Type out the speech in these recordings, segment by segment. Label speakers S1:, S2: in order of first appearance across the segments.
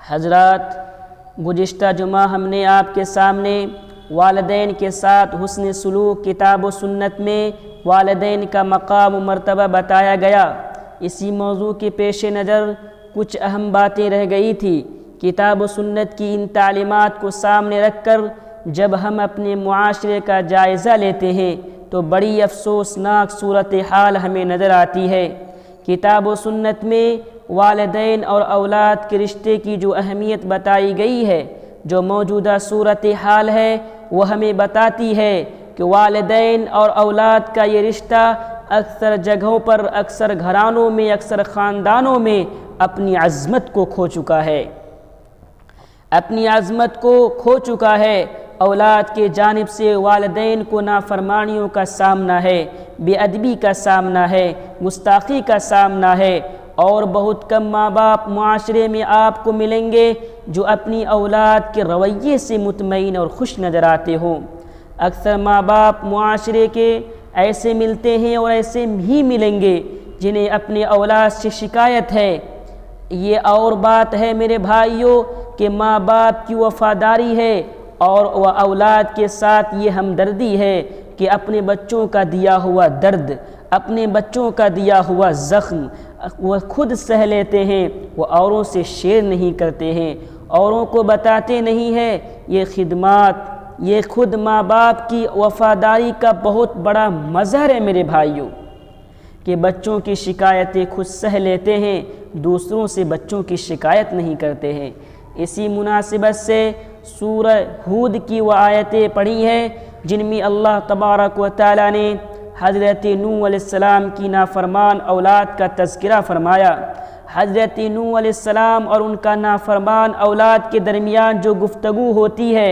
S1: حضرات، گزشتہ جمعہ ہم نے آپ کے سامنے والدین کے ساتھ حسن سلوک کتاب و سنت میں والدین کا مقام و مرتبہ بتایا گیا۔ اسی موضوع کے پیش نظر کچھ اہم باتیں رہ گئی تھی۔ کتاب و سنت کی ان تعلیمات کو سامنے رکھ کر جب ہم اپنے معاشرے کا جائزہ لیتے ہیں تو بڑی افسوسناک صورتحال ہمیں نظر آتی ہے۔ کتاب و سنت میں والدین اور اولاد کے رشتے کی جو اہمیت بتائی گئی ہے، جو موجودہ صورتحال ہے، وہ ہمیں بتاتی ہے کہ والدین اور اولاد کا یہ رشتہ اکثر جگہوں پر، اکثر گھرانوں میں، اکثر خاندانوں میں اپنی عظمت کو کھو چکا ہے، اپنی عظمت کو کھو چکا ہے۔ اولاد کے جانب سے والدین کو نافرمانیوں کا سامنا ہے، بے ادبی کا سامنا ہے، گستاخی کا سامنا ہے، اور بہت کم ماں باپ معاشرے میں آپ کو ملیں گے جو اپنی اولاد کے رویے سے مطمئن اور خوش نظر آتے ہوں۔ اکثر ماں باپ معاشرے کے ایسے ملتے ہیں اور ایسے ہی ملیں گے جنہیں اپنے اولاد سے شکایت ہے۔ یہ اور بات ہے میرے بھائیوں کہ ماں باپ کی وفاداری ہے اور وہ اولاد کے ساتھ یہ ہمدردی ہے کہ اپنے بچوں کا دیا ہوا درد، اپنے بچوں کا دیا ہوا زخم وہ خود سہ لیتے ہیں، وہ اوروں سے شیئر نہیں کرتے ہیں، اوروں کو بتاتے نہیں ہیں۔ یہ خدمات، یہ خود ماں باپ کی وفاداری کا بہت بڑا مظہر ہے میرے بھائیوں، کہ بچوں کی شکایتیں خود سہ لیتے ہیں، دوسروں سے بچوں کی شکایت نہیں کرتے ہیں۔ اسی مناسبت سے سورہ ہود کی وہ آیتیں پڑھی ہیں جن میں اللہ تبارک و تعالیٰ نے حضرت نوح علیہ السلام کی نافرمان اولاد کا تذکرہ فرمایا۔ حضرت نوح علیہ السلام اور ان کا نافرمان اولاد کے درمیان جو گفتگو ہوتی ہے،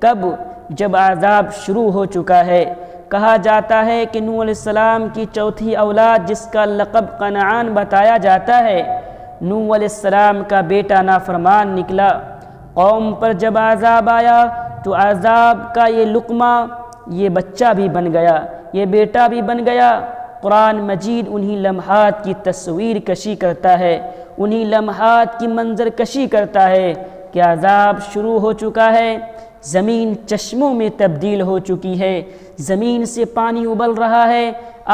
S1: کب؟ جب عذاب شروع ہو چکا ہے۔ کہا جاتا ہے کہ نوح علیہ السلام کی چوتھی اولاد جس کا لقب کنعان بتایا جاتا ہے، نوح علیہ السلام کا بیٹا نافرمان نکلا۔ قوم پر جب عذاب آیا تو عذاب کا یہ لقمہ، یہ بچہ بھی بن گیا، یہ بیٹا بھی بن گیا۔ قرآن مجید انہی لمحات کی تصویر کشی کرتا ہے، انہی لمحات کی منظر کشی کرتا ہے کہ عذاب شروع ہو چکا ہے، زمین چشموں میں تبدیل ہو چکی ہے، زمین سے پانی ابل رہا ہے،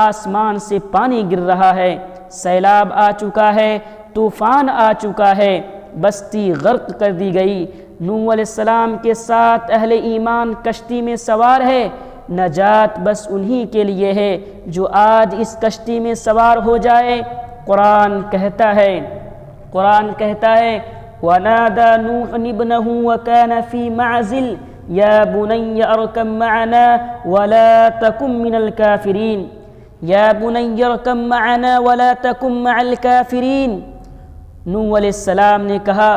S1: آسمان سے پانی گر رہا ہے، سیلاب آ چکا ہے، طوفان آ چکا ہے، بستی غرق کر دی گئی۔ نوح علیہ السلام کے ساتھ اہل ایمان کشتی میں سوار ہے، نجات بس انہی کے لیے ہے جو آج اس کشتی میں سوار ہو جائے۔ قرآن کہتا ہے وَنَادَى نُوحٌ ابْنَهُ وَكَانَ فِي مَعْزِلٍ يَا بُنَيَّ ارْكَب مَّعَنَا وَلَا تَكُن مِّنَ الْكَافِرِينَ يَا بُنَيَّ ارْكَب مَّعَنَا وَلَا تَكُن مَّعَ الْكَافِرِينَ۔ نوح علیہ السلام نے کہا،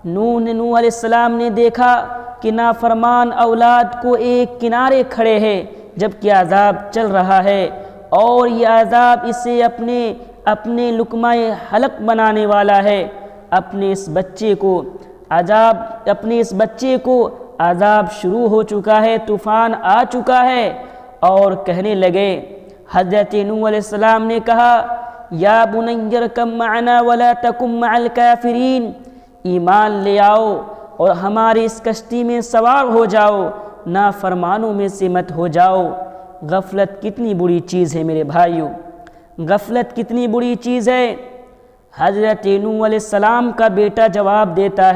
S1: نوح علیہ السلام نے دیکھا کہ نافرمان اولاد کو ایک کنارے کھڑے ہیں جبکہ عذاب چل رہا ہے، اور یہ عذاب اسے اپنے لقمہ حلق بنانے والا ہے۔ اپنے اس بچے کو عذاب شروع ہو چکا ہے، طوفان آ چکا ہے، اور کہنے لگے، حضرت نوح علیہ السلام نے کہا یا بنی ارکب معنا ولا تکن مع الکافرین، ایمان لے آؤ اور ہماری اس کشتی میں سوار ہو جاؤ، نافرمانوں میں سے مت ہو جاؤ۔ غفلت کتنی بری چیز ہے میرے بھائیوں، غفلت کتنی بری چیز ہے۔ حضرت نوح علیہ السلام کا بیٹا جواب دیتا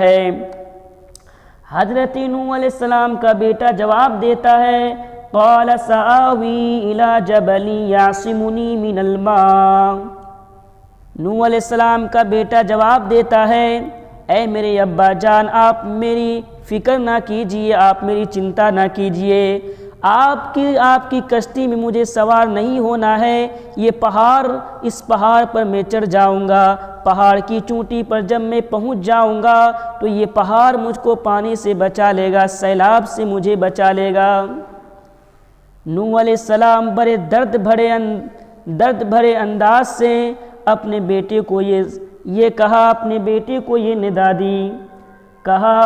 S1: ہے، قال سآوی الی جبل یعصمنی من الماء۔ نوح علیہ السلام کا بیٹا جواب دیتا ہے، اے میرے ابا جان، آپ میری فکر نہ کیجئے، آپ میری چنتا نہ کیجئے، آپ کی کشتی میں مجھے سوار نہیں ہونا ہے، یہ پہاڑ، اس پہاڑ پر میں چڑھ جاؤں گا، پہاڑ کی چوٹی پر جب میں پہنچ جاؤں گا تو یہ پہاڑ مجھ کو پانی سے بچا لے گا، سیلاب سے مجھے بچا لے گا۔ نوح علیہ السلام بڑے درد بھرے انداز سے اپنے بیٹے کو یہ کہا، اپنے بیٹے کو یہ ندا دی، کہا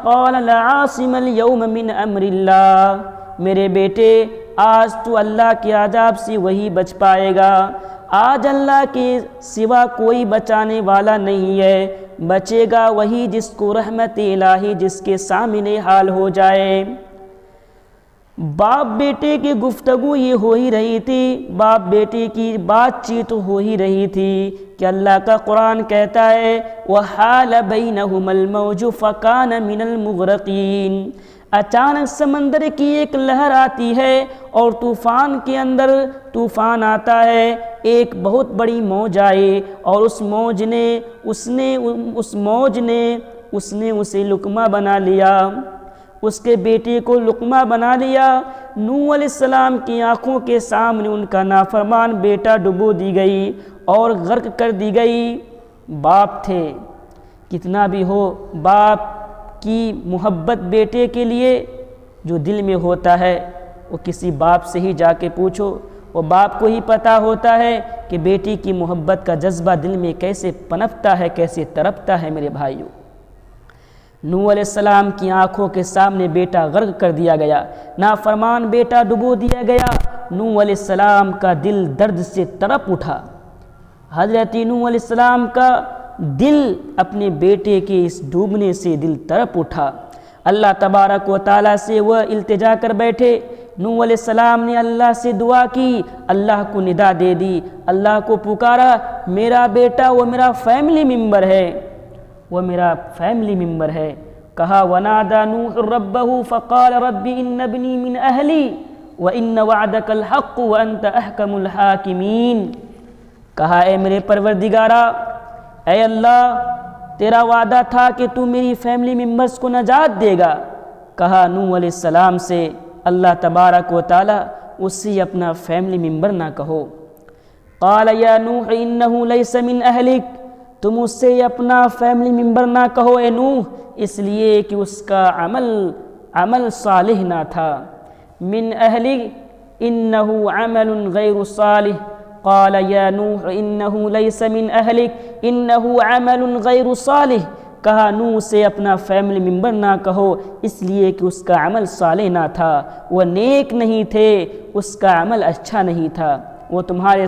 S1: قال لا عاصم اليوم من امر اللہ، میرے بیٹے آج تو اللہ کے عذاب سے وہی بچ پائے گا، آج اللہ کے سوا کوئی بچانے والا نہیں ہے، بچے گا وہی جس کو رحمت الہی جس کے سامنے حال ہو جائے۔ باپ بیٹے کی گفتگو یہ ہو ہی رہی تھی، باپ بیٹے کی بات چیت ہو ہی رہی تھی کہ اللہ کا قرآن کہتا ہے وَحَالَ بَيْنَهُمَا الْمَوْجُ فَكَانَ مِنَ الْمُغْرَقِينَ۔ اچانک سمندر کی ایک لہر آتی ہے اور طوفان کے اندر طوفان آتا ہے، ایک بہت بڑی موج آئی اور اس موج نے اسے لقمہ بنا لیا، اس کے بیٹے کو لقمہ بنا لیا۔ نوح علیہ السلام کی آنکھوں کے سامنے ان کا نافرمان بیٹا ڈبو دی گئی اور غرق کر دی گئی۔ باپ تھے، کتنا بھی ہو باپ کی محبت بیٹے کے لیے جو دل میں ہوتا ہے وہ کسی باپ سے ہی جا کے پوچھو، وہ باپ کو ہی پتہ ہوتا ہے کہ بیٹی کی محبت کا جذبہ دل میں کیسے پنپتا ہے، کیسے تڑپتا ہے۔ میرے بھائیوں، نوح علیہ السلام کی آنکھوں کے سامنے بیٹا غرق کر دیا گیا، نافرمان بیٹا ڈبو دیا گیا۔ نوح علیہ السلام کا دل درد سے تڑپ اٹھا۔ حضرت نوح علیہ السلام کا دل اپنے بیٹے کے اس ڈوبنے سے دل تڑپ اٹھا۔ اللہ تبارک و تعالیٰ سے وہ التجا کر بیٹھے۔ نوح علیہ السلام نے اللہ سے دعا کی، اللہ کو ندا دے دی، اللہ کو پکارا، میرا بیٹا وہ میرا فیملی ممبر ہے، وہ میرا فیملی ممبر ہے۔ کہا وَنَادَى نُوحٌ رَبَّهُ فَقَالَ رَبِّ إِنَّ ابْنِي مِنْ أَهْلِي وَإِنَّ وَعْدَكَ الْحَقُّ وَأَنْتَ أَحْكَمُ الْحَاكِمِينَ۔ کہا اے میرے پروردگارا، اے اللہ تیرا وعدہ تھا کہ تو میری فیملی ممبرز کو نجات دے گا۔ کہا نوح علیہ السلام سے اللہ تبارک و تعالی اس سے اپنا فیملی ممبر نہ کہو۔ قال یا نوح انہ لیس من اہلک، تم اس سے اپنا فیملی ممبر نہ کہو اے نوح، اس لیے کہ اس کا عمل صالح نہ تھا۔ من اہلک انہ عمل غیر صالح، قال یا نوح انہ لیس من اہلک انہ عمل غیر صالح۔ کہا نوح سے اپنا فیملی ممبر نہ کہو اس لیے کہ اس کا عمل صالح نہ تھا، وہ نیک نہیں تھے، اس کا عمل اچھا نہیں تھا، وہ تمہارے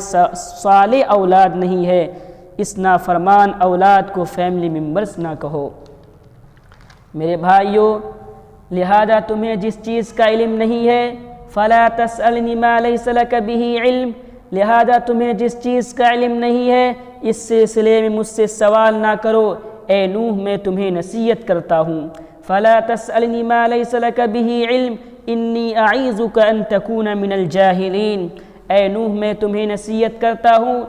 S1: صالح اولاد نہیں ہے، اس نافرمان اولاد کو فیملی ممبرز نہ کہو۔ میرے بھائیوں، لہذا تمہیں جس چیز کا علم نہیں ہے فلا تسألنی ما لیس لک بہ علم، لہذا تمہیں جس چیز کا علم نہیں ہے اس سلسلے میں مجھ سے سوال نہ کرو، اے نوح میں تمہیں نصیحت کرتا ہوں۔ فلا تسألنی ما لیس لک بہ علم انی اعیذک ان تکون من الجاہلین، اے نوح میں تمہیں نصیحت کرتا ہوں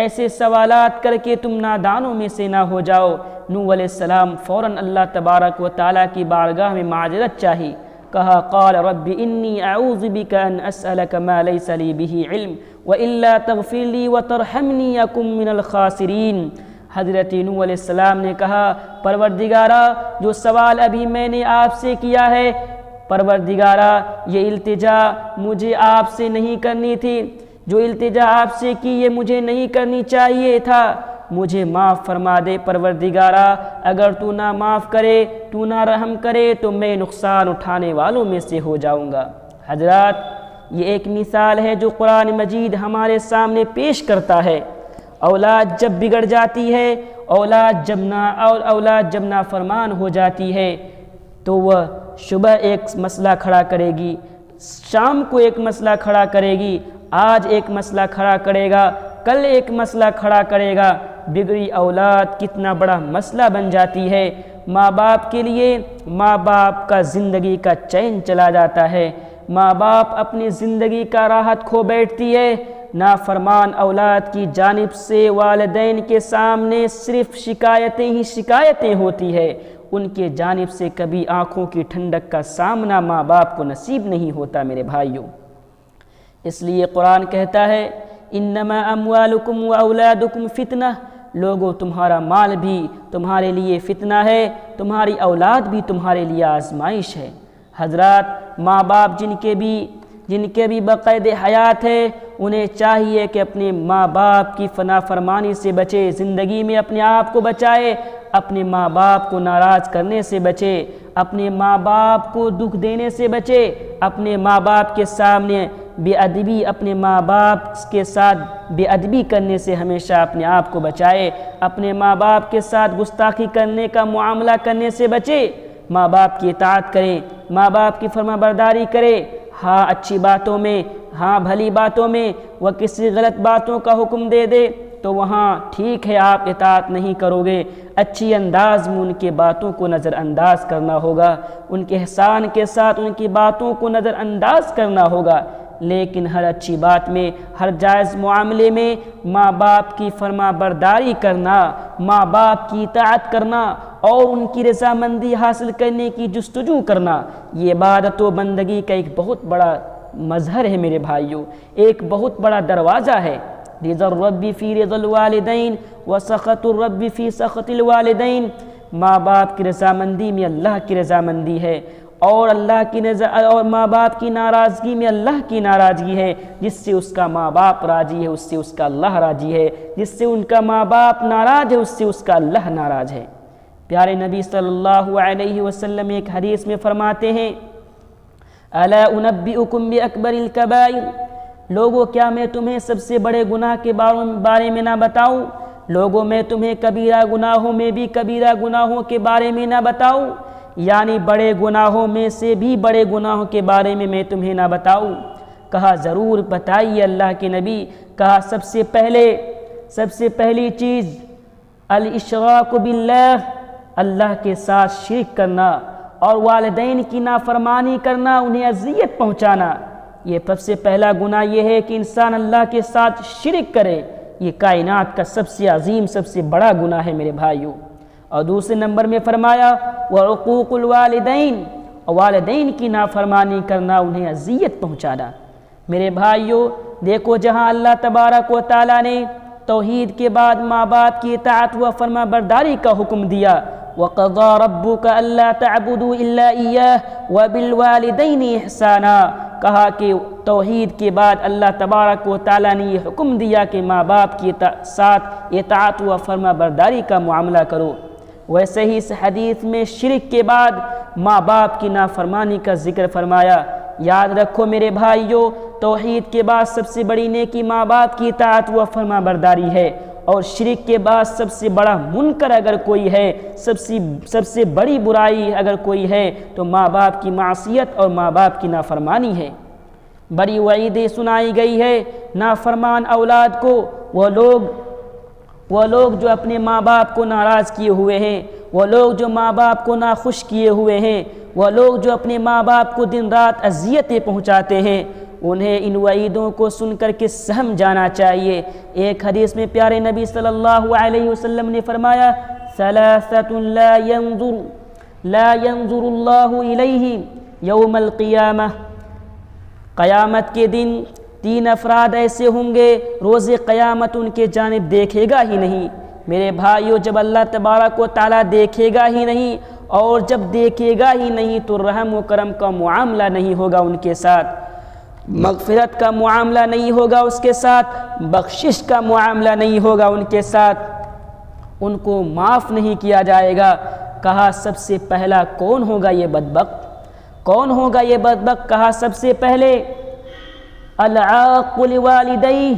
S1: ایسے سوالات کر کے تم نادانوں میں سے نہ ہو جاؤ۔ نوح علیہ السلام فوراً اللہ تبارک و تعالیٰ کی بارگاہ میں معذرت چاہی، کہا قال رب انی اعوذ بک ان اسألک ما لیس لی بہ علم وإلا تغفر لی وترحمنی اکن من الخاسرین۔ حضرت نوح علیہ السلام نے کہا پروردگارا جو سوال ابھی میں نے آپ سے کیا ہے، پروردگارا یہ التجا مجھے آپ سے نہیں کرنی تھی، جو التجا آپ سے کی یہ مجھے نہیں کرنی چاہیے تھا، مجھے معاف فرما دے پروردگارا، اگر تو نہ معاف کرے تو نہ رحم کرے تو میں نقصان اٹھانے والوں میں سے ہو جاؤں گا۔ حضرات، یہ ایک مثال ہے جو قرآن مجید ہمارے سامنے پیش کرتا ہے۔ اولاد جب بگڑ جاتی ہے، اولاد جب نافرمان ہو جاتی ہے تو وہ صبح ایک مسئلہ کھڑا کرے گی، شام کو ایک مسئلہ کھڑا کرے گی، آج ایک مسئلہ کھڑا کرے گا، کل ایک مسئلہ کھڑا کرے گا۔ بگڑی اولاد کتنا بڑا مسئلہ بن جاتی ہے ماں باپ کے لیے، ماں باپ کا زندگی کا چین چلا جاتا ہے، ماں باپ اپنی زندگی کا راحت کھو بیٹھتی ہے۔ نافرمان اولاد کی جانب سے والدین کے سامنے صرف شکایتیں ہی شکایتیں ہوتی ہے، ان کے جانب سے کبھی آنکھوں کی ٹھنڈک کا سامنا ماں باپ کو نصیب نہیں ہوتا۔ میرے بھائیوں، اس لیے قرآن کہتا ہے انما اموالکم واولادکم فتنہ، لوگوں تمہارا مال بھی تمہارے لیے فتنہ ہے، تمہاری اولاد بھی تمہارے لیے آزمائش ہے۔ حضرات، ماں باپ جن کے بھی بقید حیات ہے انہیں چاہیے کہ اپنے ماں باپ کی نافرمانی سے بچے، زندگی میں اپنے آپ کو بچائے، اپنے ماں باپ کو ناراض کرنے سے بچے، اپنے ماں باپ کو دکھ دینے سے بچے، اپنے ماں باپ کے سامنے بے ادبی اپنے ماں باپ کے ساتھ بے ادبی کرنے سے ہمیشہ اپنے آپ کو بچائے، اپنے ماں باپ کے ساتھ گستاخی کرنے کا معاملہ کرنے سے بچے، ماں باپ کی اطاعت کرے، ماں باپ کی فرما برداری کرے، ہاں اچھی باتوں میں، ہاں بھلی باتوں میں، وہ کسی غلط باتوں کا حکم دے دے تو وہاں ٹھیک ہے آپ اطاعت نہیں کرو گے، اچھی انداز میں ان کے باتوں کو نظر انداز کرنا ہوگا، ان کے احسان کے ساتھ ان کی باتوں کو نظر انداز کرنا ہوگا، لیکن ہر اچھی بات میں، ہر جائز معاملے میں ماں باپ کی فرما برداری کرنا، ماں باپ کی اطاعت کرنا اور ان کی رضامندی حاصل کرنے کی جستجو کرنا، یہ عبادت و بندگی کا ایک بہت بڑا مظہر ہے میرے بھائیوں، ایک بہت بڑا دروازہ ہے۔ رضا الرب فی رضا الوالدین و سخط الرب فی سخط الوالدین، ماں باپ کی رضامندی میں اللہ کی رضامندی ہے، اور اور ماں باپ کی ناراضگی میں اللہ کی ناراضگی ہے، جس سے اس کا ماں باپ راضی ہے اس سے اس کا اللہ راضی ہے، جس سے ان کا ماں باپ ناراض ہے اس سے اس کا اللہ ناراض ہے۔ پیارے نبی صلی اللہ علیہ وسلم ایک حدیث میں فرماتے ہیں، الا انبئکم باکبر الکبائر، لوگوں کیا میں تمہیں سب سے بڑے گناہ کے بارے میں نہ بتاؤں؟ لوگوں میں تمہیں کبیرہ گناہوں میں بھی کبیرہ گناہوں کے بارے میں نہ بتاؤں، یعنی بڑے گناہوں میں سے بھی بڑے گناہوں کے بارے میں تمہیں نہ بتاؤں؟ کہا ضرور بتائیے اللہ کے نبی۔ کہا سب سے پہلی چیز الاشراک باللہ، اللہ کے ساتھ شرک کرنا اور والدین کی نافرمانی کرنا، انہیں اذیت پہنچانا۔ یہ سب سے پہلا گناہ یہ ہے کہ انسان اللہ کے ساتھ شرک کرے، یہ کائنات کا سب سے عظیم سب سے بڑا گناہ ہے میرے بھائیوں۔ اور دوسرے نمبر میں فرمایا وعقوق الوالدین، والدین کی نافرمانی کرنا، انہیں اذیت پہنچانا۔ میرے بھائیوں دیکھو، جہاں اللہ تبارک و تعالیٰ نے توحید کے بعد ماں باپ کی اطاعت و فرما برداری کا حکم دیا، وَقَضَىٰ رَبُّكَ أَلَّا تَعْبُدُوا إِلَّا إِيَّاهُ وَبِالْوَالِدَيْنِ إِحْسَانًا، کہا کہ توحید کے بعد اللہ تبارک و تعالیٰ نے یہ حکم دیا کہ ماں باپ کے ساتھ اطاعت و فرما برداری کا معاملہ کرو۔ ویسے ہی اس حدیث میں شرک کے بعد ماں باپ کی نافرمانی کا ذکر فرمایا۔ یاد رکھو میرے بھائیوں، توحید کے بعد سب سے بڑی نیکی ماں باپ کی اطاعت و فرما برداری ہے، اور شرک کے بعد سب سے بڑا منکر اگر کوئی ہے، سب سے بڑی برائی اگر کوئی ہے تو ماں باپ کی معصیت اور ماں باپ کی نافرمانی ہے۔ بڑی وعیدیں سنائی گئی ہے نافرمان اولاد کو، وہ لوگ جو اپنے ماں باپ کو ناراض کیے ہوئے ہیں، وہ لوگ جو ماں باپ کو ناخوش کیے ہوئے ہیں، وہ لوگ جو اپنے ماں باپ کو دن رات اذیتیں پہنچاتے ہیں، انہیں ان وعیدوں کو سن کر کے سہم جانا چاہیے۔ ایک حدیث میں پیارے نبی صلی اللہ علیہ وسلم نے فرمایا ثلاثۃ لا ينظر اللہ الیہم یوم القیامہ، قیامت کے دن 3 افراد ایسے ہوں گے روز قیامت ان کے جانب دیکھے گا ہی نہیں۔ میرے بھائیو، جب اللہ تبارک و تعالیٰ دیکھے گا ہی نہیں اور جب دیکھے گا ہی نہیں تو رحم و کرم کا معاملہ نہیں ہوگا ان کے ساتھ، مغفرت کا معاملہ نہیں ہوگا اس کے ساتھ، بخشش کا معاملہ نہیں ہوگا ان کے ساتھ، ان کو معاف نہیں کیا جائے گا۔ کہا سب سے پہلا کون ہوگا یہ بدبخت؟ کون ہوگا یہ بدبخت؟ کہا سب سے پہلے العاق لوالدیہ،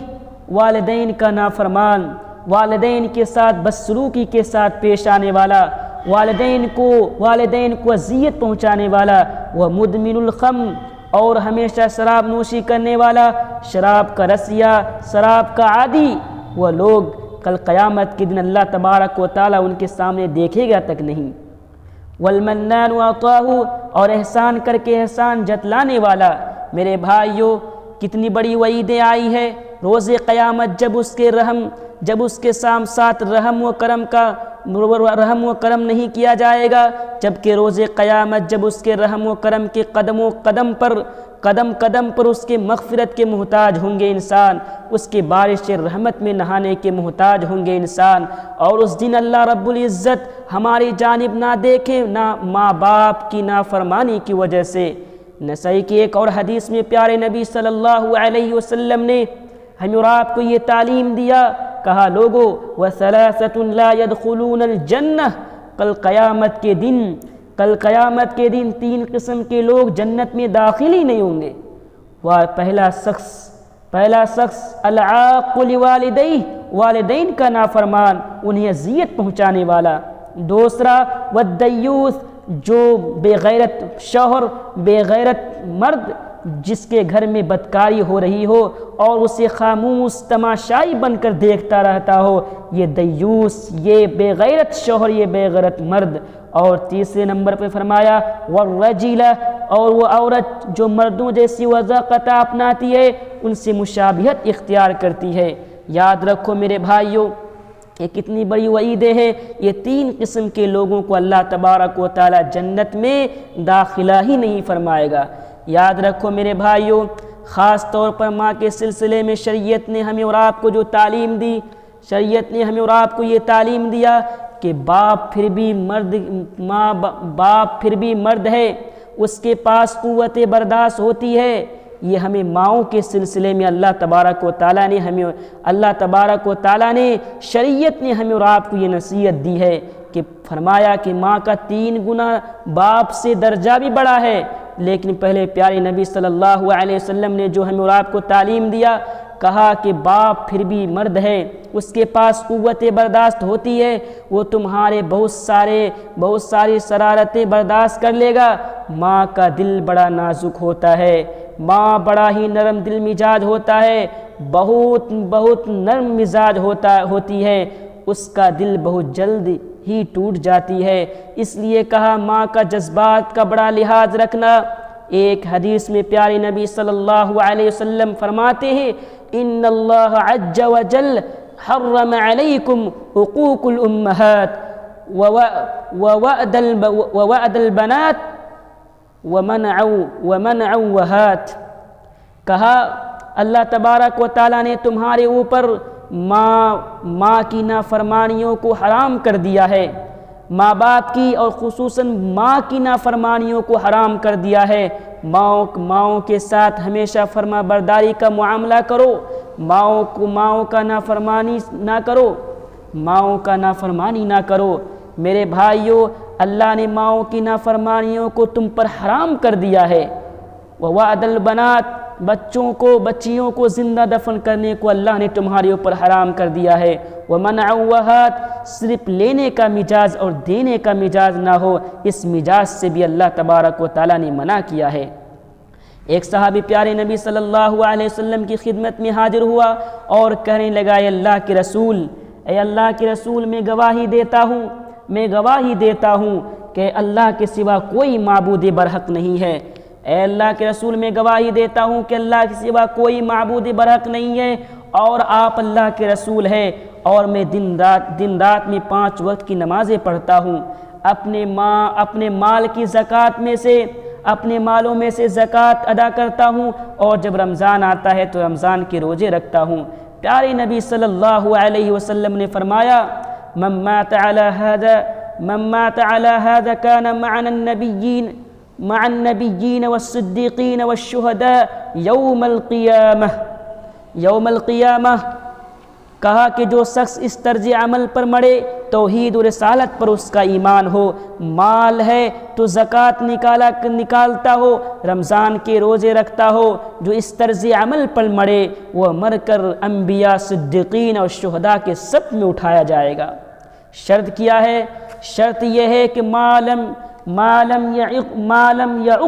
S1: والدین کا نافرمان، والدین کے ساتھ بدسلوکی کے ساتھ پیش آنے والا، والدین کو اذیت پہنچانے والا، وہ مدمن الخمر، اور ہمیشہ شراب نوشی کرنے والا، شراب کا رسیہ، شراب کا عادی، وہ لوگ کل قیامت کے دن اللہ تبارک و تعالیٰ ان کے سامنے دیکھے گا تک نہیں۔ والمنان وعطاہ، اور احسان کر کے احسان جتلانے والا۔ میرے بھائیوں، کتنی بڑی وعیدیں آئی ہے روز قیامت، جب اس کے ساتھ رحم و کرم نہیں کیا جائے گا، جبکہ روز قیامت جب اس کے رحم و کرم کے قدم قدم پر اس کے مغفرت کے محتاج ہوں گے انسان، اس کے بارش رحمت میں نہانے کے محتاج ہوں گے انسان، اور اس دن اللہ رب العزت ہماری جانب نہ دیکھے نہ ماں باپ کی نافرمانی کی وجہ سے۔ نسائی کی ایک اور حدیث میں پیارے نبی صلی اللہ علیہ وسلم نے ہمیں اور آپ کو یہ تعلیم دیا، کہا لوگو وَثَلَاثَةٌ لَا يَدْخُلُونَ الْجَنَّةِ، کل قیامت کے دن 3 قسم کے لوگ جنت میں داخل ہی نہیں ہوں گے۔ پہلا شخص العاق لوالدیہ، والدین کا نافرمان، انہیں اذیت پہنچانے والا۔ دوسرا والدیوث، جو بے غیرت شوہر، بے غیرت مرد جس کے گھر میں بدکاری ہو رہی ہو اور اسے خاموش تماشائی بن کر دیکھتا رہتا ہو، یہ دیوس، یہ بے غیرت شوہر، یہ بے غیرت مرد۔ اور تیسرے نمبر پہ فرمایا والرجیلہ، اور وہ عورت جو مردوں جیسی وضاقت اپناتی ہے، ان سے مشابہت اختیار کرتی ہے۔ یاد رکھو میرے بھائیوں، یہ کتنی بڑی وعیدیں ہیں۔ یہ تین قسم کے لوگوں کو اللہ تبارک و تعالی جنت میں داخلہ ہی نہیں فرمائے گا۔ یاد رکھو میرے بھائیوں، خاص طور پر ماں کے سلسلے میں شریعت نے ہمیں اور آپ کو جو تعلیم دی، شریعت نے ہمیں اور آپ کو یہ تعلیم دیا کہ باپ پھر بھی مرد ہے، اس کے پاس قوت برداشت ہوتی ہے۔ یہ ہمیں ماؤں کے سلسلے میں اللہ تبارک و تعالیٰ نے شریعت نے ہمیں اور آپ کو یہ نصیحت دی ہے کہ فرمایا کہ ماں کا 3 گنا باپ سے درجہ بھی بڑا ہے۔ لیکن پہلے پیارے نبی صلی اللہ علیہ وسلم نے جو ہمیں اور آپ کو تعلیم دیا، کہا کہ باپ پھر بھی مرد ہے، اس کے پاس قوت برداشت ہوتی ہے، وہ تمہارے بہت ساری شرارتیں برداشت کر لے گا۔ ماں کا دل بڑا نازک ہوتا ہے، ماں بڑا ہی نرم دل مزاج ہوتا ہے، بہت نرم مزاج ہوتی ہے، اس کا دل بہت جلد ہی ٹوٹ جاتی ہے۔ اس لیے کہا ماں کا جذبات کا بڑا لحاظ رکھنا۔ ایک حدیث میں پیارے نبی صلی اللہ علیہ وسلم فرماتے ہیں ان اللہ عز وجل حرم علیکم حقوق الامہات ووعد البنات ومنع وہات۔ کہا اللہ تبارک و تعالیٰ نے تمہارے اوپر ماں کی نافرمانیوں کو حرام کر دیا ہے، ماں باپ کی اور خصوصاً ماں کی نافرمانیوں کو حرام کر دیا ہے۔ ماؤں کے ساتھ ہمیشہ فرما برداری کا معاملہ کرو، ماؤں کا نافرمانی نہ کرو۔ میرے بھائیوں، اللہ نے ماؤں کی نافرمانیوں کو تم پر حرام کر دیا ہے۔ ووعد البنات، بچیوں کو زندہ دفن کرنے کو اللہ نے تمہارے اوپر حرام کر دیا ہے۔ ومنع وہات، صرف لینے کا مزاج اور دینے کا مزاج نہ ہو، اس مزاج سے بھی اللہ تبارک و تعالیٰ نے منع کیا ہے۔ ایک صحابی پیارے نبی صلی اللہ علیہ وسلم کی خدمت میں حاضر ہوا اور کہنے لگا اے اللہ کے رسول میں گواہی دیتا ہوں کہ اللہ کے سوا کوئی معبود برحق نہیں ہے۔ اے اللہ کے رسول میں گواہی دیتا ہوں کہ اللہ کے سوا کوئی معبود برحق نہیں ہے اور آپ اللہ کے رسول ہیں، اور میں دن رات میں 5 وقت کی نمازیں پڑھتا ہوں، اپنے مال کی زکوٰۃ میں سے، اپنے مالوں میں سے زکوٰۃ ادا کرتا ہوں، اور جب رمضان آتا ہے تو رمضان کے روزے رکھتا ہوں۔ پیارے نبی صلی اللہ علیہ وسلم نے فرمایا من مات على هذا كان مع النبيين والصديقين والشهداء يوم القيامة۔ کہا کہ جو شخص اس طرز عمل پر مرے، توحید و رسالت پر اس کا ایمان ہو، مال ہے تو زکوٰۃ نکالتا ہو، رمضان کے روزے رکھتا ہو، جو اس طرز عمل پر مرے وہ مر کر انبیاء، صدیقین اور شہداء کے صف میں اٹھایا جائے گا۔ شرط کیا ہے؟ شرط یہ ہے کہ ما لم يعق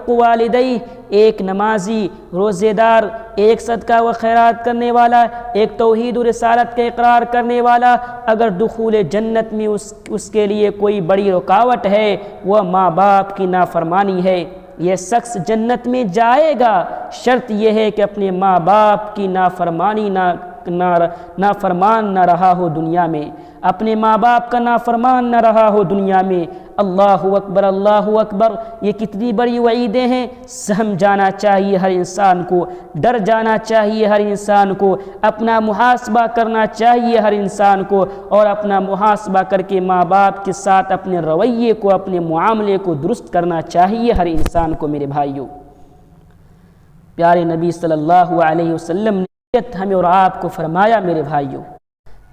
S1: والديه، ایک نمازی، روزے دار، ایک صدقہ و خیرات کرنے والا، ایک توحید و رسالت کا اقرار کرنے والا، اگر دخول جنت میں اس کے لیے کوئی بڑی رکاوٹ ہے وہ ماں باپ کی نافرمانی ہے، یہ شخص جنت میں جائے گا۔ شرط یہ ہے کہ اپنے ماں باپ کی نافرمان نہ رہا ہو دنیا میں، اپنے ماں باپ کا نافرمان نہ رہا ہو دنیا میں۔ اللہ اکبر، اللہ اکبر، یہ کتنی بڑی وعیدیں ہیں۔ سمجھانا چاہیے ہر انسان کو، ڈر جانا چاہیے ہر انسان کو، اپنا محاسبہ کرنا چاہیے ہر انسان کو، اور اپنا محاسبہ کر کے ماں باپ کے ساتھ اپنے رویے کو، اپنے معاملے کو درست کرنا چاہیے ہر انسان کو۔ میرے بھائیوں، پیارے نبی صلی اللہ علیہ وسلم نے ہمیں اور آپ کو فرمایا میرے بھائیوں،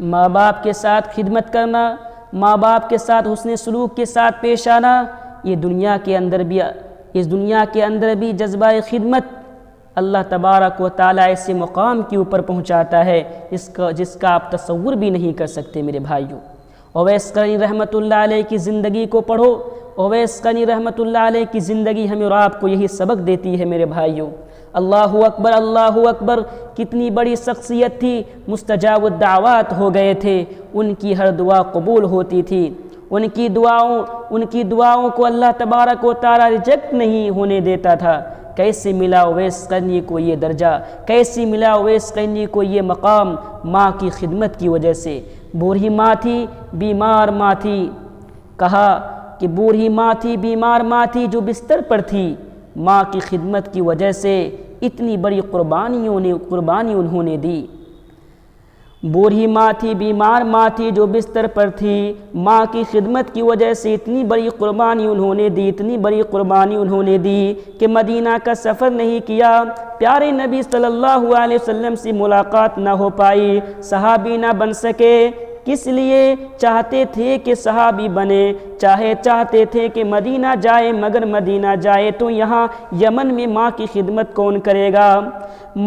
S1: ماں باپ کے ساتھ خدمت کرنا، ماں باپ کے ساتھ حسن سلوک کے ساتھ پیش آنا، یہ دنیا اس دنیا کے اندر بھی جذبہ خدمت اللہ تبارک و تعالیٰ ایسے مقام کے اوپر پہنچاتا ہے جس کا آپ تصور بھی نہیں کر سکتے میرے بھائیوں۔ اویس قرنی رحمۃ اللہ علیہ کی زندگی کو پڑھو۔ اویس قرنی رحمۃ اللہ علیہ کی زندگی ہمیں اور آپ کو یہی سبق دیتی ہے میرے بھائیوں۔ اللہ اکبر، اللہ اکبر، کتنی بڑی شخصیت تھی، مستجاب الدعوات ہو گئے تھے، ان کی ہر دعا قبول ہوتی تھی، ان کی دعاؤں کو اللہ تبارک و تعالیٰ ریجیکٹ نہیں ہونے دیتا تھا۔ کیسے ملا اویس قرنی کو یہ درجہ، کیسے ملا اویس قرنی کو یہ مقام؟ ماں کی خدمت کی وجہ سے۔ بوڑھی ماں تھی، بیمار ماں تھی، کہا کہ بوڑھی ماں تھی، بیمار ماں تھی جو بستر پر تھی، ماں کی خدمت کی وجہ سے اتنی بڑی قربانی انہوں نے دی۔ بوڑھی ماں تھی، بیمار ماں تھی جو بستر پر تھی، ماں کی خدمت کی وجہ سے اتنی بڑی قربانی انہوں نے دی، اتنی بڑی قربانی انہوں نے دی کہ مدینہ کا سفر نہیں کیا، پیارے نبی صلی اللہ علیہ وسلم سے ملاقات نہ ہو پائی، صحابی نہ بن سکے۔ کس لیے؟ چاہتے تھے کہ صحابی بنے، چاہتے تھے کہ مدینہ جائے، مگر مدینہ جائے تو یہاں یمن میں ماں کی خدمت کون کرے گا؟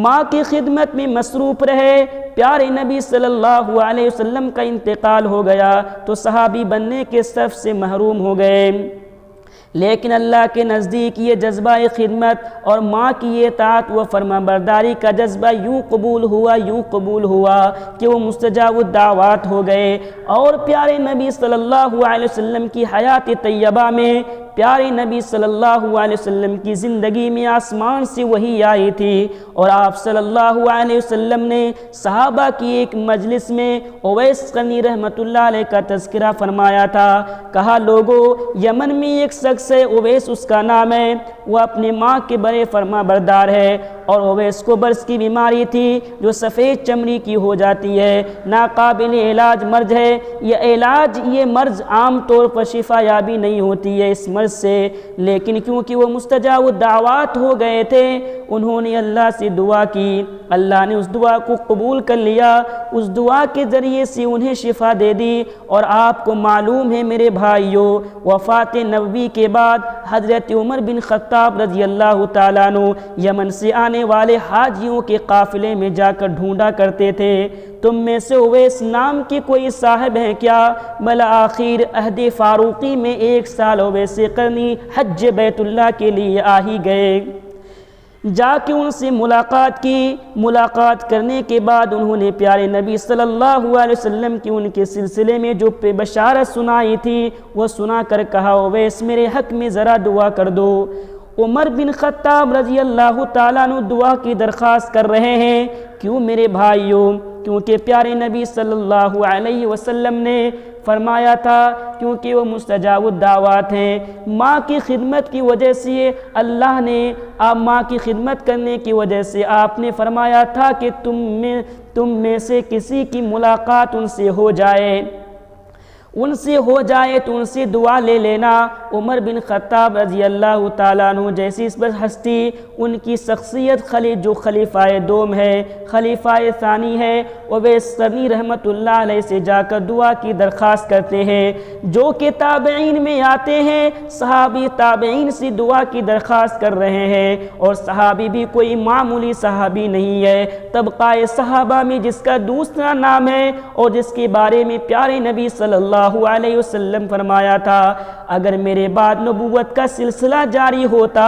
S1: ماں کی خدمت میں مصروف رہے۔ پیارے نبی صلی اللہ علیہ وسلم کا انتقال ہو گیا تو صحابی بننے کے صف سے محروم ہو گئے۔ لیکن اللہ کے نزدیک یہ جذبہ خدمت اور ماں کی یہ اطاعت و فرما برداری کا جذبہ یوں قبول ہوا کہ وہ مستجاب الدعوات ہو گئے، اور پیارے نبی صلی اللہ علیہ وسلم کی حیات طیبہ میں، پیارے نبی صلی اللہ علیہ وسلم کی زندگی میں آسمان سے وحی آئی تھی، اور آپ صلی اللہ علیہ وسلم نے صحابہ کی ایک مجلس میں اویس قرنی رحمۃ اللہ علیہ کا تذکرہ فرمایا تھا۔ کہا لوگو، یمن میں ایک شخص ہے، اویس اس کا نام ہے، وہ اپنے ماں کے بڑے فرما بردار ہے، اور اویس کو برص کی بیماری تھی جو سفید چمڑی کی ہو جاتی ہے، ناقابل علاج مرض ہے۔ یہ مرض عام طور پر شفا یابی نہیں ہوتی ہے اس مرض سے، لیکن کیونکہ وہ مستجاب الدعوات ہو گئے تھے، انہوں نے اللہ سے دعا کی، اللہ نے اس دعا کو قبول کر لیا، اس دعا کے ذریعے سے انہیں شفا دے دی۔ اور آپ کو معلوم ہے میرے بھائیوں، وفات نبوی کے بعد حضرت عمر بن خطاب رضی اللہ تعالیٰ عنہ یمن سے آنے والے حاجیوں کے قافلے میں جا کر ڈھونڈا کرتے تھے، تم میں سے اویس نام کے کوئی صاحب ہیں کیا؟ بالآخر عہد فاروقی میں 1 سال اویس قرنی حج بیت اللہ کے لیے آ ہی گئے۔ جا کے ان سے ملاقات کی، ملاقات کرنے کے بعد انہوں نے پیارے نبی صلی اللہ علیہ وسلم کی ان کے سلسلے میں جو بشارت سنائی تھی وہ سنا کر کہا اویس میرے حق میں ذرا دعا کر دو۔ عمر بن خطاب رضی اللہ تعالیٰ عنہ دعا کی درخواست کر رہے ہیں، کیوں میرے بھائیوں؟ کیونکہ پیارے نبی صلی اللہ علیہ وسلم نے فرمایا تھا، کیونکہ وہ مستجاب الدعوات ہیں، ماں کی خدمت کی وجہ سے اللہ نے ماں کی خدمت کرنے کی وجہ سے آپ نے فرمایا تھا کہ تم میں سے کسی کی ملاقات ان سے ہو جائے تو ان سے دعا لے لینا۔ عمر بن خطاب رضی اللہ تعالیٰ عنہ جیسی اس پر ہستی، ان کی شخصیت جو خلیفہ دوم ہے، خلیفہ ثانی ہے، اویس قرنی رحمۃ اللہ علیہ سے جا کر دعا کی درخواست کرتے ہیں، جو کہ تابعین میں آتے ہیں، صحابی تابعین سے دعا کی درخواست کر رہے ہیں، اور صحابی بھی کوئی معمولی صحابی نہیں ہے، طبقہ صحابہ میں جس کا دوسرا نام ہے، اور جس کے بارے میں پیارے نبی صلی اللہ علیہ وسلم فرمایا تھا اگر میرے بعد نبوت کا سلسلہ جاری ہوتا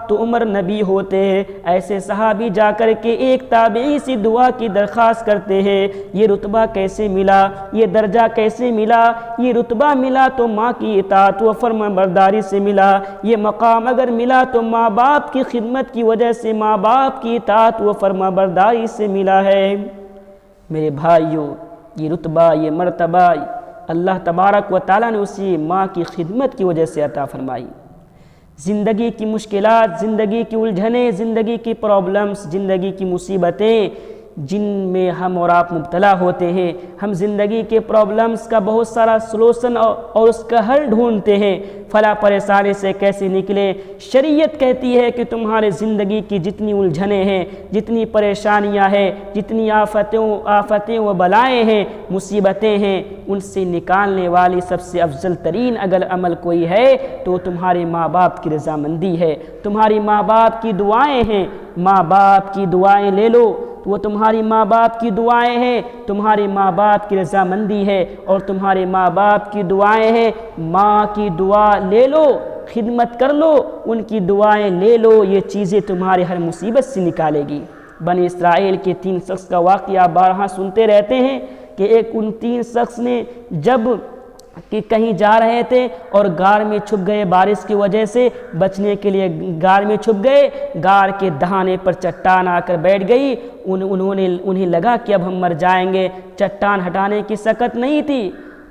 S1: تو عمر نبی ہوتے۔ ایسے صحابی جا کر کے ایک تابعی سے دعا کی درخواست کرتے ہیں، یہ رتبہ کیسے ملا، یہ درجہ کیسے ملا؟ یہ رتبہ ملا تو ماں کی اطاعت و فرما برداری سے ملا، یہ مقام اگر ملا تو ماں باپ کی خدمت کی وجہ سے، ماں باپ کی اطاعت و فرما برداری سے ملا ہے۔ میرے بھائیوں، یہ رتبہ، یہ مرتبہ اللہ تبارک و تعالیٰ نے اسی ماں کی خدمت کی وجہ سے عطا فرمائی۔ زندگی کی مشکلات، زندگی کی الجھنیں، زندگی کی پرابلمز، زندگی کی مصیبتیں، جن میں ہم اور آپ مبتلا ہوتے ہیں۔ ہم زندگی کے پرابلمز کا بہت سارا سلوشن اور اس کا حل ڈھونڈتے ہیں، فلاں پریشانی سے کیسے نکلیں۔ شریعت کہتی ہے کہ تمہارے زندگی کی جتنی الجھنیں ہیں، جتنی پریشانیاں ہیں، جتنی آفتیں و بلائیں ہیں، مصیبتیں ہیں، ان سے نکالنے والی سب سے افضل ترین اگر عمل کوئی ہے تو تمہارے ماں باپ کی رضامندی ہے، تمہاری ماں باپ کی دعائیں ہیں۔ ماں باپ کی دعائیں لے لو، وہ تمہاری ماں باپ کی دعائیں ہیں، تمہاری ماں باپ کی رضامندی ہے، اور تمہارے ماں باپ کی دعائیں ہیں۔ ماں کی دعا لے لو، خدمت کر لو، ان کی دعائیں لے لو، یہ چیزیں تمہارے ہر مصیبت سے نکالے گی۔ بنی اسرائیل کے 3 شخص کا واقعہ بارہا سنتے رہتے ہیں کہ ایک ان 3 شخص نے جب کہ کہیں جا رہے تھے اور غار میں چھپ گئے، بارش کی وجہ سے بچنے کے لیے غار میں چھپ گئے، غار کے دہانے پر چٹان آ کر بیٹھ گئی۔ انہیں لگا کہ اب ہم مر جائیں گے، چٹان ہٹانے کی سکت نہیں تھی۔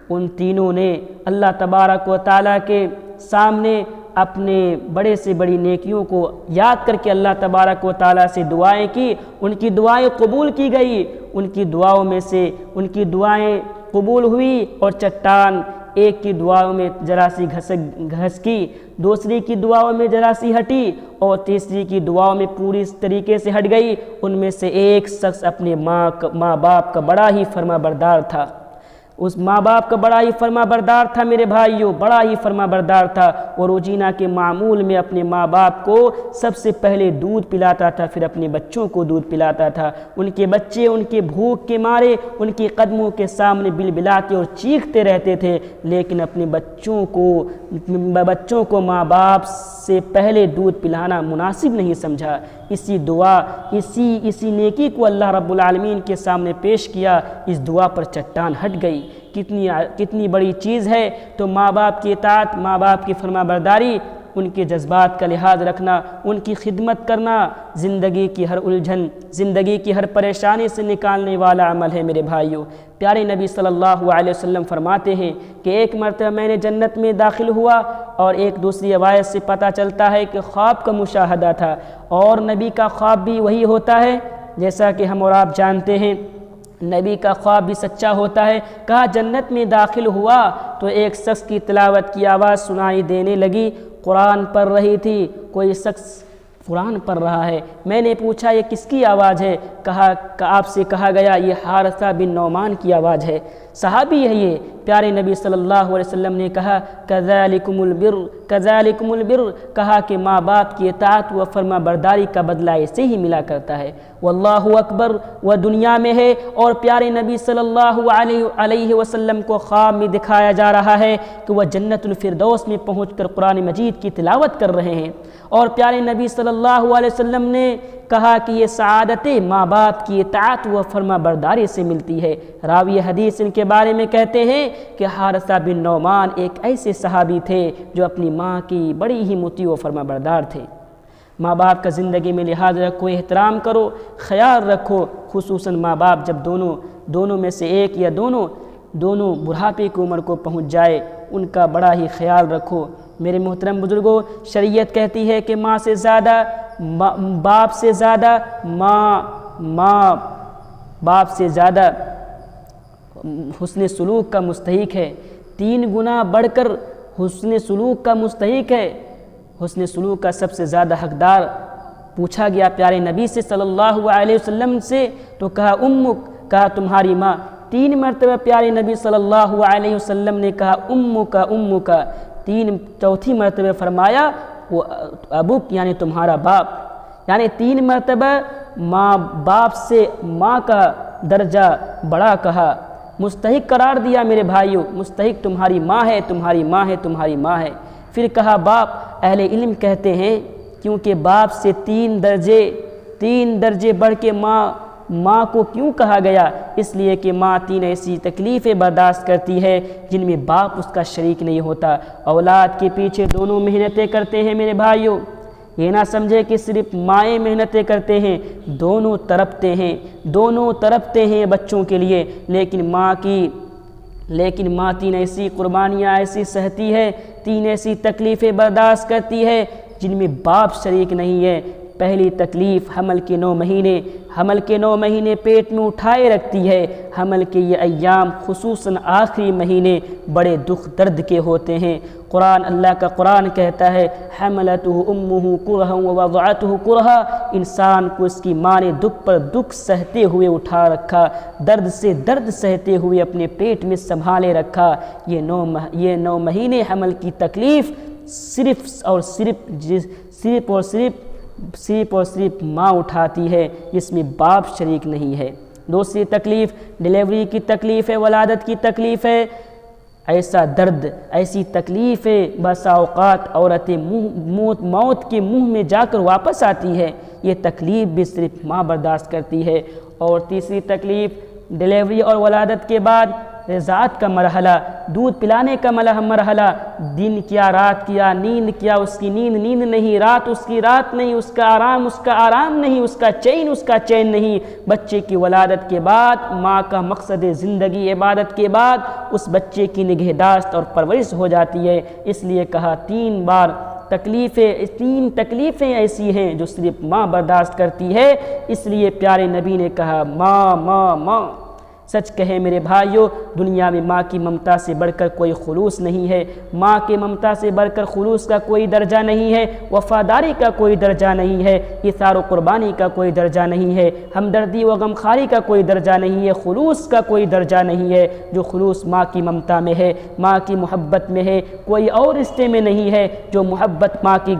S1: ان تینوں نے اللہ تبارک و تعالیٰ کے سامنے اپنے بڑے سے بڑی نیکیوں کو یاد کر کے اللہ تبارک و تعالیٰ سے دعائیں کی، ان کی دعائیں قبول کی گئی۔ ان کی دعاؤں میں سے ان کی دعائیں قبول ہوئی، اور چٹان ایک کی دعاؤں میں ذرا سی گھسکی، دوسری کی دعاؤں میں ذرا سی ہٹی، اور تیسری کی دعاؤں میں پوری طریقے سے ہٹ گئی۔ ان میں سے ایک شخص اپنے ماں باپ کا بڑا ہی فرما بردار تھا۔ اس ماں باپ کا بڑا ہی فرما بردار تھا میرے بھائیوں، بڑا ہی فرما بردار تھا، اور روزینہ کے معمول میں اپنے ماں باپ کو سب سے پہلے دودھ پلاتا تھا، پھر اپنے بچوں کو دودھ پلاتا تھا۔ ان کے بچے ان کے بھوک کے مارے ان کے قدموں کے سامنے بلبلاتے اور چیختے رہتے تھے، لیکن اپنے بچوں کو ماں باپ سے پہلے دودھ پلانا مناسب نہیں سمجھا۔ اسی دعا اسی نیکی کو اللہ رب العالمین کے سامنے پیش کیا، اس دعا پر چٹان ہٹ گئی۔ کتنی بڑی چیز ہے تو ماں باپ کی اطاعت، ماں باپ کی فرما برداری، ان کے جذبات کا لحاظ رکھنا، ان کی خدمت کرنا زندگی کی ہر الجھن، زندگی کی ہر پریشانی سے نکالنے والا عمل ہے میرے بھائیوں۔ پیارے نبی صلی اللہ علیہ وسلم فرماتے ہیں کہ ایک مرتبہ میں نے جنت میں داخل ہوا، اور ایک دوسری روایت سے پتہ چلتا ہے کہ خواب کا مشاہدہ تھا، اور نبی کا خواب بھی وہی ہوتا ہے جیسا کہ ہم اور آپ جانتے ہیں، نبی کا خواب بھی سچا ہوتا ہے۔ کہا جنت میں داخل ہوا تو ایک شخص کی تلاوت کی آواز سنائی دینے لگی، قرآن پڑھ رہی تھی، کوئی شخص قرآن پڑھ رہا ہے۔ میں نے پوچھا یہ کس کی آواز ہے؟ آپ سے کہا گیا یہ حارثہ بن نعمان کی آواز ہے، صحابی ہے یہ۔ پیارے نبی صلی اللہ علیہ وسلم نے کہا کذالکم البر، کذالکم البر، کہا کہ ماں باپ کی اطاعت و فرما برداری کا بدلہ ایسے ہی ملا کرتا ہے۔ واللہ اکبر، وہ دنیا میں ہے، اور پیارے نبی صلی اللہ علیہ وسلم کو خواب میں دکھایا جا رہا ہے کہ وہ جنت الفردوس میں پہنچ کر قرآن مجید کی تلاوت کر رہے ہیں، اور پیارے نبی صلی اللہ علیہ وسلم نے کہا کہ یہ سعادت ماں باپ کی اطاعت و فرما برداری سے ملتی ہے۔ راوی حدیث ان کے بارے میں کہتے ہیں کہ حارثہ بن نعمان ایک ایسے صحابی تھے جو اپنی ماں کی بڑی ہی مطیع و فرما بردار تھے۔ ماں باپ کا زندگی میں لحاظ رکھو، احترام کرو، خیال رکھو، خصوصاً ماں باپ جب دونوں میں سے ایک یا دونوں بڑھاپے کی عمر کو پہنچ جائے، ان کا بڑا ہی خیال رکھو۔ میرے محترم بزرگوں، شریعت کہتی ہے کہ ماں سے زیادہ باپ سے زیادہ ماں باپ سے زیادہ حسن سلوک کا مستحق ہے، 3 گنا بڑھ کر حسن سلوک کا مستحق ہے۔ حسن سلوک کا سب سے زیادہ حقدار پوچھا گیا پیارے نبی سے صلی اللہ علیہ وسلم سے، تو کہا امک، کہا تمہاری ماں۔ 3 مرتبہ پیارے نبی صلی اللہ علیہ وسلم نے کہا امک امک، چوتھی مرتبہ فرمایا وہ ابوک یعنی تمہارا باپ، یعنی 3 مرتبہ ماں باپ سے ماں کا درجہ بڑا کہا، مستحق قرار دیا میرے بھائیوں، مستحق تمہاری ماں ہے، تمہاری ماں ہے، تمہاری ماں ہے۔ پھر کہا باپ، اہل علم کہتے ہیں کیونکہ باپ سے 3 درجے بڑھ کے ماں کو کیوں کہا گیا؟ اس لیے کہ ماں 3 ایسی تکلیفیں برداشت کرتی ہے جن میں باپ اس کا شریک نہیں ہوتا۔ اولاد کے پیچھے دونوں محنتیں کرتے ہیں میرے بھائیوں، یہ نہ سمجھے کہ صرف مائیں محنتیں کرتے ہیں، دونوں تڑپتے ہیں بچوں کے لیے، لیکن ماں 3 ایسی قربانیاں ایسی سہتی ہے، 3 ایسی تکلیفیں برداشت کرتی ہے جن میں باپ شریک نہیں ہے۔ پہلی تکلیف حمل کے 9 مہینے، حمل کے 9 مہینے پیٹ میں اٹھائے رکھتی ہے۔ حمل کے یہ ایام خصوصاً آخری مہینے بڑے دکھ درد کے ہوتے ہیں۔ اللہ کا قرآن کہتا ہے حملتہ امہ کرہا ووضعتہ کرہا، انسان کو اس کی ماں نے دکھ پر دکھ سہتے ہوئے اٹھا رکھا، درد سے درد سہتے ہوئے اپنے پیٹ میں سنبھالے رکھا۔ یہ 9 مہینے حمل کی تکلیف صرف اور صرف ماں اٹھاتی ہے، جس میں باپ شریک نہیں ہے۔ دوسری تکلیف ڈیلیوری کی تکلیف ہے، ولادت کی تکلیف ہے۔ ایسا درد، ایسی تکلیف ہے، بسا اوقات عورتیں موت کے منہ میں جا کر واپس آتی ہے۔ یہ تکلیف بھی صرف ماں برداشت کرتی ہے۔ اور تیسری تکلیف ڈیلیوری اور ولادت کے بعد رضاعت کا مرحلہ، دودھ پلانے کا مرحلہ، دن کیا رات کیا، نیند کیا، اس کی نیند نہیں، رات اس کی رات نہیں، اس کا آرام نہیں، اس کا چین نہیں۔ بچے کی ولادت کے بعد ماں کا مقصد زندگی عبادت کے بعد اس بچے کی نگہداشت اور پرورش ہو جاتی ہے۔ اس لیے کہا 3 بار تکلیفیں ایسی ہیں جو صرف ماں برداشت کرتی ہے۔ اس لیے پیارے نبی نے کہا ماں ماں ماں۔ سچ کہیں میرے بھائیوں، دنیا میں ماں کی ممتا سے بڑھ کر کوئی خلوص نہیں ہے۔ ماں کی ممتا سے بڑھ کر خلوص کا کوئی درجہ نہیں ہے، وفاداری کا کوئی درجہ نہیں ہے، ایثار و قربانی کا کوئی درجہ نہیں ہے، ہمدردی و غمخواری کا کوئی درجہ نہیں ہے، خلوص کا کوئی درجہ نہیں ہے۔ جو خلوص ماں کی ممتا میں ہے، ماں کی محبت میں ہے، کوئی اور رشتے میں نہیں ہے۔ جو محبت ماں کی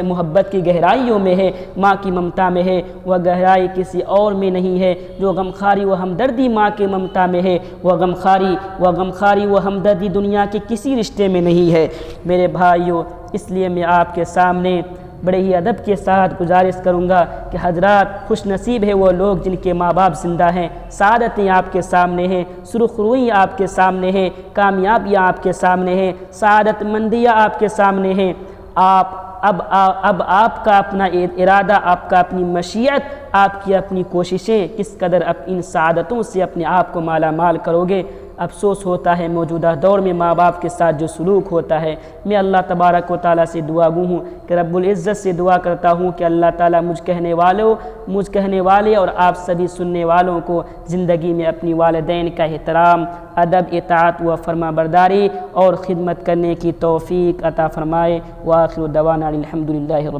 S1: محبت کی گہرائیوں میں ہے، ماں کی ممتا میں ہے، وہ گہرائی کسی اور میں نہیں ہے۔ جو غمخواری و ہمدردی ماں کی ممتا میں ہے، وہ غمخواری و ہمدردی دنیا کے کسی رشتے میں نہیں ہے۔ میرے بھائیوں، اس لیے میں آپ کے سامنے بڑے ہی ادب کے ساتھ گزارش کروں گا کہ حضرات، خوش نصیب ہے وہ لوگ جن کے ماں باپ زندہ ہیں، سعادتیں آپ کے سامنے ہیں، سرخ روئی آپ کے سامنے ہیں، کامیابیاں آپ کے سامنے ہیں، سعادت مندیاں آپ کے سامنے ہیں۔ اب آپ کا اپنا ارادہ، آپ کا اپنی مشیت، آپ کی اپنی کوششیں کس قدر ان سعادتوں سے اپنے آپ کو مالا مال کرو گے۔ افسوس ہوتا ہے موجودہ دور میں ماں باپ کے ساتھ جو سلوک ہوتا ہے۔ میں اللہ تبارک و تعالیٰ سے دعا گو ہوں کہ رب العزت سے دعا کرتا ہوں کہ اللہ تعالیٰ مجھ کہنے والے اور آپ سبھی سننے والوں کو زندگی میں اپنی والدین کا احترام، ادب، اطاعت و فرما برداری اور خدمت کرنے کی توفیق عطا فرمائے۔ وآخر دعوانا الحمدللہ۔